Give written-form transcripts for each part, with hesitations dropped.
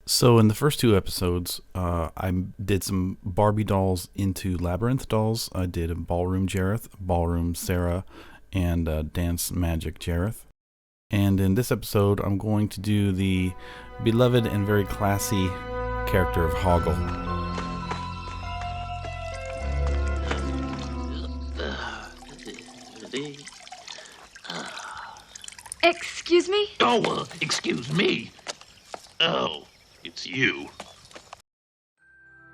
So in the first two episodes, I did some Barbie dolls into Labyrinth dolls. I did a Ballroom Jareth, Ballroom Sarah, and Dance Magic Jareth. And in this episode, I'm going to do the beloved and very classy character of Hoggle. Excuse me? Oh, excuse me. Oh, it's you.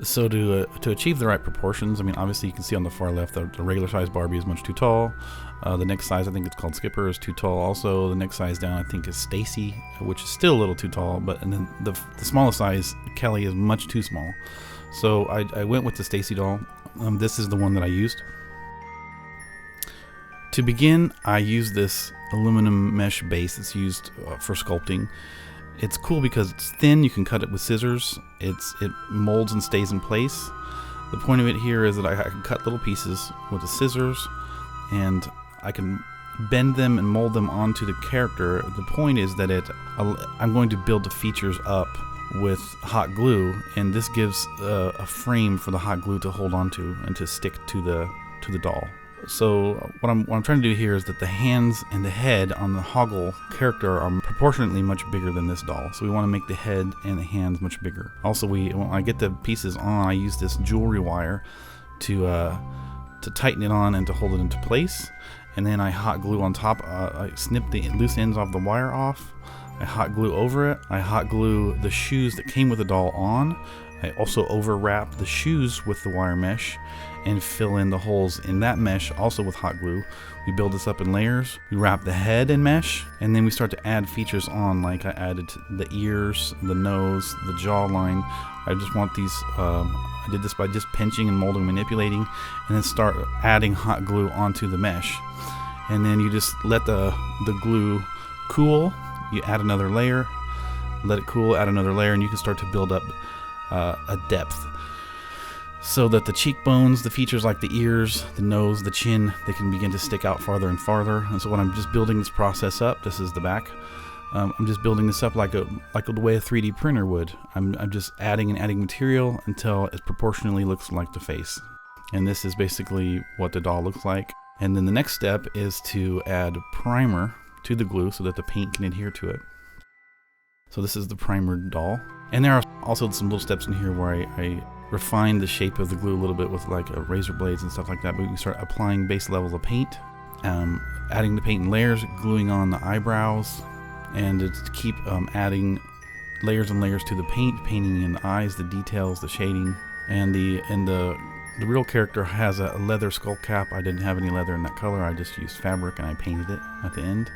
So to achieve the right proportions, I mean, obviously you can see on the far left the regular size Barbie is much too tall. The next size, I think it's called Skipper, is too tall also. The next size down, I think, is Stacy, which is still a little too tall. And then the smallest size, Kelly, is much too small. So I went with the Stacy doll. This is the one that I used. To begin, I used this aluminum mesh base that's used for sculpting. It's cool because it's thin, you can cut it with scissors, it molds and stays in place. The point of it here is that I can cut little pieces with the scissors, and I can bend them and mold them onto the character. The point is that I'm going to build the features up with hot glue, and this gives a frame for the hot glue to hold onto and to stick to the doll. So what I'm trying to do here is that the hands and the head on the Hoggle character are proportionately much bigger than this doll. So we want to make the head and the hands much bigger. Also, when I get the pieces on, I use this jewelry wire to tighten it on and to hold it into place. And then I hot glue on top. I snip the loose ends off the wire off. I hot glue over it. I hot glue the shoes that came with the doll on. I also overwrap the shoes with the wire mesh and fill in the holes in that mesh also with hot glue. We build this up in layers. We wrap the head in mesh, and then we start to add features on, like I added the ears, the nose, the jawline. I just want these, I did this by just pinching and molding, manipulating, and then start adding hot glue onto the mesh. And then you just let the glue cool. You add another layer, let it cool, add another layer, and you can start to build up a depth, so that the cheekbones, the features like the ears, the nose, the chin, they can begin to stick out farther and farther. And so when I'm just building this process up, this is the back. I'm just building this up like the way a 3D printer would. I'm just adding and adding material until it proportionally looks like the face. And this is basically what the doll looks like. And then the next step is to add primer to the glue so that the paint can adhere to it. So this is the primered doll. And there are also some little steps in here where I refine the shape of the glue a little bit with like razor blades and stuff like that. But we start applying base levels of paint, adding the paint in layers, gluing on the eyebrows, and to keep adding layers and layers to the paint, painting in the eyes, the details, the shading. And the real character has a leather skull cap. I didn't have any leather in that color. I just used fabric and I painted it at the end.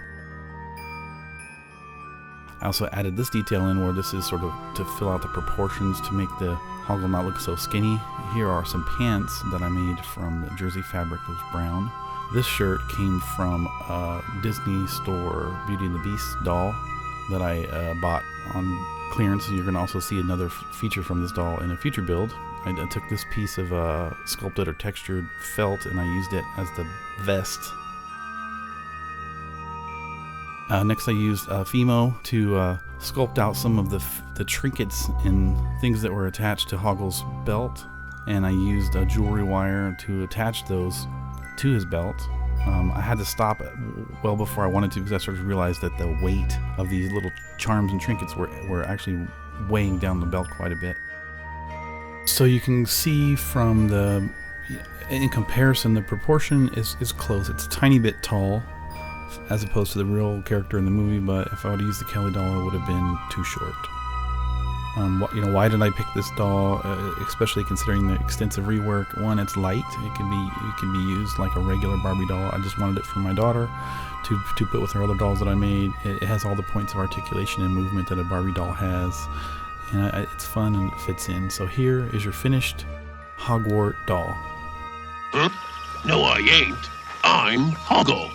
I also added this detail in where this is sort of to fill out the proportions to make the Hoggle not look so skinny. Here are some pants that I made from the jersey fabric that was brown. This shirt came from a Disney store Beauty and the Beast doll that I bought on clearance. You're going to also see another feature from this doll in a future build. I took this piece of sculpted or textured felt and I used it as the vest. Next I used Fimo to sculpt out some of the trinkets and things that were attached to Hoggle's belt, and I used a jewelry wire to attach those to his belt. I had to stop well before I wanted to because I started to realize that the weight of these little charms and trinkets were actually weighing down the belt quite a bit. So you can see from in comparison, the proportion is close. It's a tiny bit tall as opposed to the real character in the movie, but if I would have used the Kelly doll, it would have been too short. Why did I pick this doll? Especially considering the extensive rework. One, it's light. It can be used like a regular Barbie doll. I just wanted it for my daughter to put with her other dolls that I made. It has all the points of articulation and movement that a Barbie doll has, and it's fun and it fits in. So here is your finished Hogwarts doll. Huh? No, I ain't. I'm Hoggle.